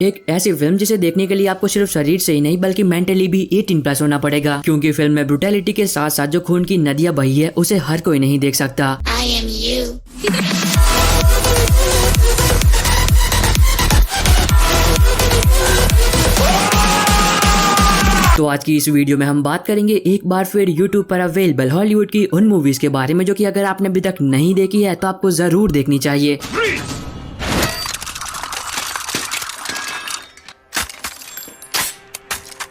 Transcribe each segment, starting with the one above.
एक ऐसी फिल्म जिसे देखने के लिए आपको सिर्फ शरीर से ही नहीं बल्कि मेंटली भी 18+ होना पड़ेगा, क्योंकि फिल्म में ब्रुटैलिटी के साथ साथ जो खून की नदियां बही है उसे हर कोई नहीं देख सकता। I am you. तो आज की इस वीडियो में हम बात करेंगे एक बार फिर YouTube पर अवेलेबल हॉलीवुड की उन मूवीज के बारे में जो कि अगर आपने अभी तक नहीं देखी है तो आपको जरूर देखनी चाहिए।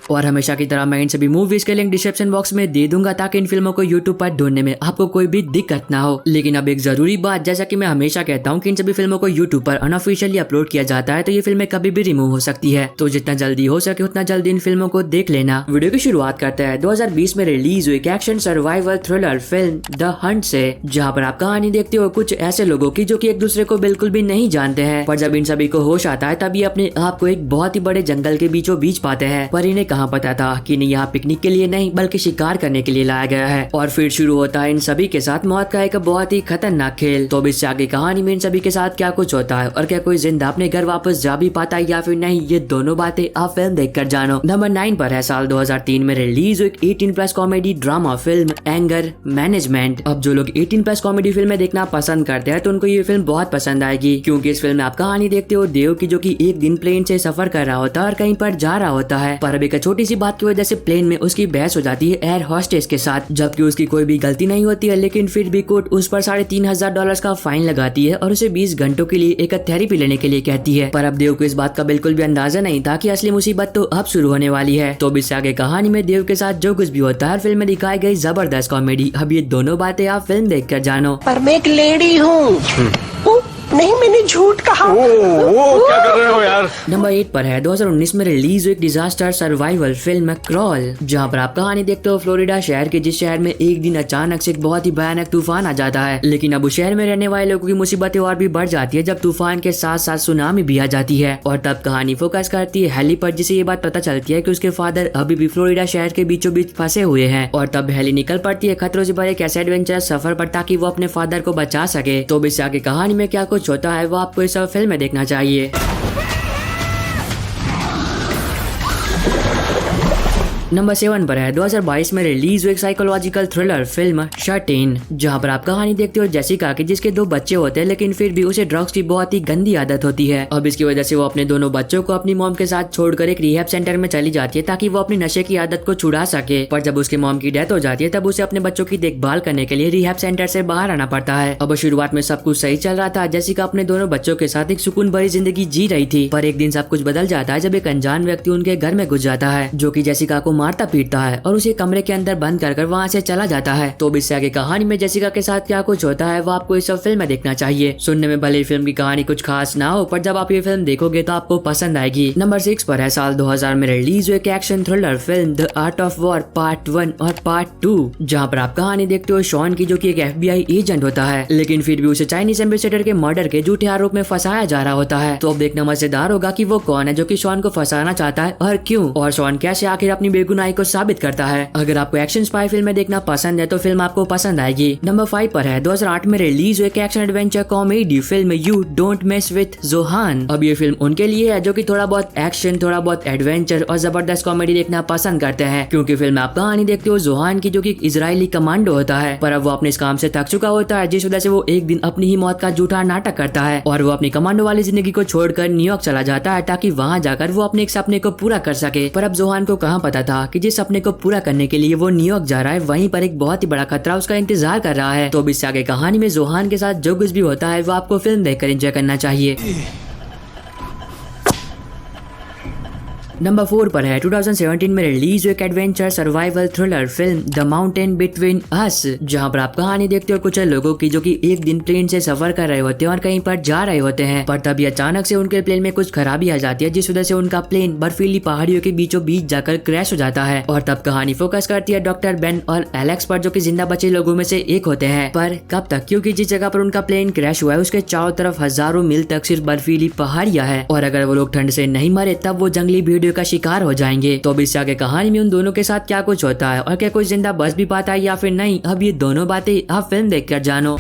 और हमेशा की तरह मैं इन सभी मूवीज के लिंक डिस्क्रिप्शन बॉक्स में दे दूंगा ताकि इन फिल्मों को YouTube पर ढूंढने में आपको कोई भी दिक्कत ना हो। लेकिन अब एक जरूरी बात, जैसा कि मैं हमेशा कहता हूं कि इन सभी फिल्मों को YouTube पर अनऑफिशियली अपलोड किया जाता है तो ये फिल्में कभी भी रिमूव हो सकती है, तो जितना जल्दी हो सके उतना जल्दी इन फिल्मों को देख लेना। वीडियो की शुरुआत करते हैं 2020 में रिलीज हुई action survival thriller film the Hunt से, जहाँ पर आप कहानी देखते हो कुछ ऐसे लोगों की जो कि एक दूसरे को बिल्कुल भी नहीं जानते हैं, पर जब इन सभी को होश आता है तभी अपने आप को एक बहुत ही बड़े जंगल के बीचों बीच पाते हैं। पर इन्हें कहाँ पता था कि इन्हें यहाँ पिकनिक के लिए नहीं बल्कि शिकार करने के लिए लाया गया है। और फिर शुरू होता है इन सभी के साथ मौत का एक बहुत ही खतरनाक खेल। तो अब इससे आगे कहानी में इन सभी के साथ क्या कुछ होता है और क्या कोई जिंदा अपने घर वापस जा भी पाता है या फिर नहीं, ये दोनों बातें आप फिल्म देखकर जानो। नंबर 9 पर है साल 2003 में रिलीज हुई 18+ comedy drama film anger management. अब जो लोग 18+ कॉमेडी फिल्में देखना पसंद करते हैं तो उनको ये फिल्म बहुत पसंद आएगी, क्योंकि इस फिल्म में आप कहानी देखते हो देव की जो कि एक दिन प्लेन से सफर कर रहा होता है और कहीं पर जा रहा होता है, पर अब एक छोटी सी बात की वजह से प्लेन में उसकी बहस हो जाती है एयर होस्टेस के साथ, जबकि उसकी कोई भी गलती नहीं होती है। लेकिन फिर भी कोर्ट उस पर $3,500 का फाइन लगाती है और उसे 20 घंटों के लिए एक थेरेपी लेने के लिए कहती है। पर अब देव को इस बात का बिल्कुल भी अंदाजा नहीं था कि असली मुसीबत तो अब शुरू होने वाली है। तो अब इससे आगे कहानी में देव के साथ जो कुछ भी होता है फिल्म में दिखाई गई जबरदस्त कॉमेडी, अब ये दोनों बातें आप फिल्म देखकर जानो। पर मैं एक लेडी हूँ। नहीं, मैंने झूठ कहा। क्या कर रहे हो यार। नंबर 8 पर है 2019 में रिलीज हुई डिजास्टर सर्वाइवल फिल्म क्रॉल, जहाँ पर आप कहानी देखते हो फ्लोरिडा शहर के, जिस शहर में एक दिन अचानक से एक बहुत ही भयानक तूफान आ जाता है। लेकिन अब उस शहर में रहने वाले लोगों की मुसीबतें और भी बढ़ जाती है जब तूफान के साथ साथ सुनामी भी आ जाती है। और तब कहानी फोकस करती है हेली पर, जिसे ये बात पता चलती है कि उसके फादर अभी भी फ्लोरिडा शहर के बीचों बीच फंसे हुए हैं। और तब हेली निकल पड़ती है खतरों से भरे एक ऐसे एडवेंचर सफर पर ताकि वो अपने फादर को बचा सके। तो इससे आगे कहानी में क्या कुछ होता है वो आपको इस फिल्म में देखना चाहिए। नंबर 7 पर है 2022 में रिलीज हुई psychological thriller film shut in, जहाँ पर आप कहानी देखते हो जेसिका की, जिसके 2 बच्चे होते हैं लेकिन फिर भी उसे ड्रग्स की बहुत ही गंदी आदत होती है। अब इसकी वजह से वो अपने दोनों बच्चों को अपनी मॉम के साथ छोड़कर एक रिहैब सेंटर में चली जाती है ताकि वो अपनी नशे की आदत को छुड़ा सके। पर जब उसके मॉम की डेथ हो जाती है तब उसे अपने बच्चों की देखभाल करने के लिए रिहैब सेंटर से बाहर आना पड़ता है। अब शुरुआत में सब कुछ सही चल रहा था, जेसिका अपने दोनों बच्चों के साथ एक सुकून भरी जिंदगी जी रही थी। पर एक दिन सब कुछ बदल जाता है जब एक अनजान व्यक्ति उनके घर में घुस जाता है, जो कि जेसिका को मारता पीटता है और उसे कमरे के अंदर बंद कर वहाँ से चला जाता है। तो इससे आगे कहानी में जेसिका के साथ क्या कुछ होता है वो आपको इस फिल्म में देखना चाहिए। सुनने में भले फिल्म की कहानी कुछ खास ना हो, पर जब आप ये फिल्म देखोगे तो आपको पसंद आएगी। नंबर 6 पर है साल 2000 में रिलीज हुई एक action thriller film the art of war part 1 और पार्ट 2, जहाँ पर आप कहानी देखते हो शॉन की, जो की एक FBI एजेंट होता है, लेकिन फिर भी उसे चाइनीज एम्बेसडर के मर्डर के झूठे आरोप में फंसाया जा रहा होता है। तो अब देखना मजेदार होगा कि वो कौन है जो कि शॉन को फंसाना चाहता है और क्यों, और शॉन कैसे आखिर अपनी बेगुनाही को साबित करता है। अगर आपको एक्शन स्पाई फिल्में देखना पसंद है तो फिल्म आपको पसंद आएगी। नंबर 5 पर है 2008 में रिलीज हुई एक action adventure comedy film you don't mess with Zohan. अब ये फिल्म उनके लिए है जो कि थोड़ा बहुत एक्शन, थोड़ा बहुत एडवेंचर और जबरदस्त कॉमेडी देखना पसंद करते हैं, क्योंकि फिल्म में आप कहानी देखते हो जोहान की, जो कि इजरायली कमांडो होता है, पर अब वो अपने इस काम से थक चुका होता है, जिस वजह से वो एक दिन अपनी ही मौत का झूठा नाटक करता है और वो अपनी कमांडो वाली जिंदगी को छोड़कर न्यूयॉर्क चला जाता है ताकि वहाँ जाकर वो अपने एक सपने को पूरा कर सके। पर अब जोहान को कहाँ पता था कि जिस सपने को पूरा करने के लिए वो न्यूयॉर्क जा रहा है वहीं पर एक बहुत ही बड़ा खतरा उसका इंतजार कर रहा है। तो अब इससे आगे कहानी में जोहान के साथ जो कुछ भी होता है वो आपको फिल्म देखकर एंजॉय करना चाहिए। नंबर 4 पर है 2017 में रिलीज हुई एक adventure survival thriller film the mountain between us, जहाँ पर आप कहानी देखते हो कुछ लोगों की जो कि एक दिन प्लेन से सफर कर रहे होते हैं और कहीं पर जा रहे होते हैं, पर तभी अचानक से उनके प्लेन में कुछ खराबी आ जाती है, जिस वजह से उनका प्लेन बर्फीली पहाड़ियों के बीचों बीच जाकर क्रैश हो जाता है। और तब कहानी फोकस करती है डॉक्टर बेन और एलेक्स पर, जो कि जिंदा बचे लोगों में से एक होते हैं। पर कब तक, क्योंकि जिस जगह पर उनका प्लेन क्रैश हुआ है उसके चारों तरफ हजारों मील तक सिर्फ बर्फीली पहाड़ियां हैं, और अगर वो लोग ठंड से नहीं मरे तब वो जंगली भेड़ियों का शिकार हो जाएंगे। तो अब इससे आगे कहानी में उन दोनों के साथ क्या कुछ होता है और क्या कोई जिंदा बच भी पाता है या फिर नहीं, अब ये दोनों बातें आप फिल्म देखकर जानो।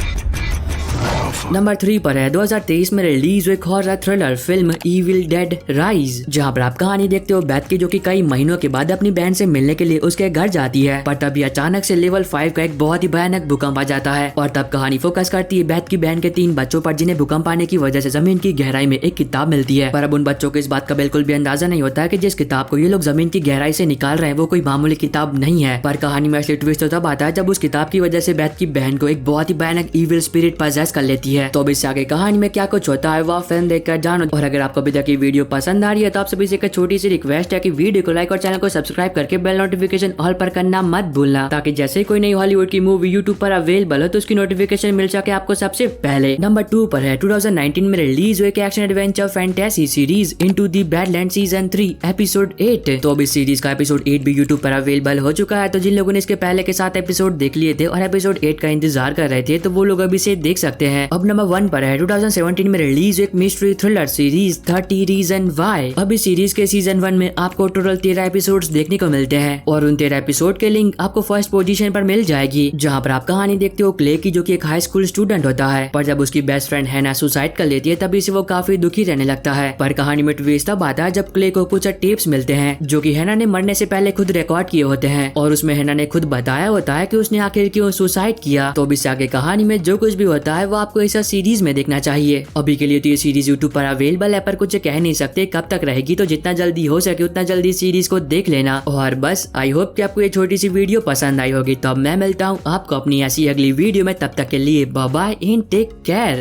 नंबर 3 पर है 2023 में रिलीज हुई horror thriller film evil dead rise, जहां पर आप कहानी देखते हो बेथ की, जो कि कई महीनों के बाद अपनी बहन से मिलने के लिए उसके घर जाती है। पर तभी अचानक से लेवल 5 का एक बहुत ही भयानक भूकंप आ जाता है और तब कहानी फोकस करती है बेथ की बहन के 3 बच्चों पर, जिन्हें भूकंप आने की वजह से जमीन की गहराई में एक किताब मिलती है। पर अब उन बच्चों को इस बात का बिल्कुल भी अंदाजा नहीं होता है कि जिस किताब को ये लोग जमीन की गहराई से निकाल रहे हैं वो कोई मामूली किताब नहीं है। पर कहानी में असली ट्विस्ट तो तब आता है जब उस किताब की वजह से बेथ की बहन को एक बहुत ही भयानक इविल स्पिरिट पजेस कर लेती है। तो अब इससे आगे कहानी में क्या कुछ होता है वह फिल्म देखकर जानो। और अगर आपको अभी तक ये वीडियो पसंद आ रही है तो आप सभी से एक छोटी सी रिक्वेस्ट है कि वीडियो को लाइक और चैनल को सब्सक्राइब करके बेल नोटिफिकेशन ऑल पर करना मत भूलना, ताकि जैसे कोई नई हॉलीवुड की मूवी यूट्यूब पर अवेलेबल हो तो उसकी नोटिफिकेशन मिल सके आपको सबसे पहले। नंबर 2 पर है 2019 में रिलीज हुई action adventure fantasy series into the badland season 3 episode 8। तो अब इस सीरीज का एपिसोड 8 भी यूट्यूब पर अवेलेबल हो चुका है। तो जिन लोगों ने इसके पहले के 7 एपिसोड देख लिए थे और एपिसोड 8 का इंतजार कर रहे थे तो वो लोग अभी से देख सकते हैं। अब नंबर 1 पर है 2017 में रिलीज एक mystery thriller series 30 reason why. अब इस सीरीज के सीजन 1 में आपको टोटल 13 एपिसोड्स देखने को मिलते हैं और उन 13 एपिसोड के लिंक आपको फर्स्ट पोजीशन पर मिल जाएगी, जहां पर आप कहानी देखते हो क्ले की, जो कि एक हाई स्कूल स्टूडेंट होता है। पर जब उसकी बेस्ट फ्रेंड हैना सुसाइड कर लेती है तभी से वो काफी दुखी रहने लगता है। पर कहानी में ट्विस्ट तब आता है जब क्ले को कुछ टेप्स मिलते हैं जो कि हैना ने मरने से पहले खुद रिकॉर्ड किए होते हैं और उसमें हैना ने खुद बताया होता है कि उसने आखिर क्यों सुसाइड किया। तो इससे आगे कहानी में जो कुछ भी होता है वो आपको इस सीरीज में देखना चाहिए। अभी के लिए तो ये सीरीज यूट्यूब पर अवेलेबल है, पर कुछ कह नहीं सकते कब तक रहेगी, तो जितना जल्दी हो सके उतना जल्दी सीरीज को देख लेना। और बस आई होप कि आपको ये छोटी सी वीडियो पसंद आई होगी। तो अब मैं मिलता हूँ आपको अपनी ऐसी अगली वीडियो में, तब तक के लिए bye bye and take care.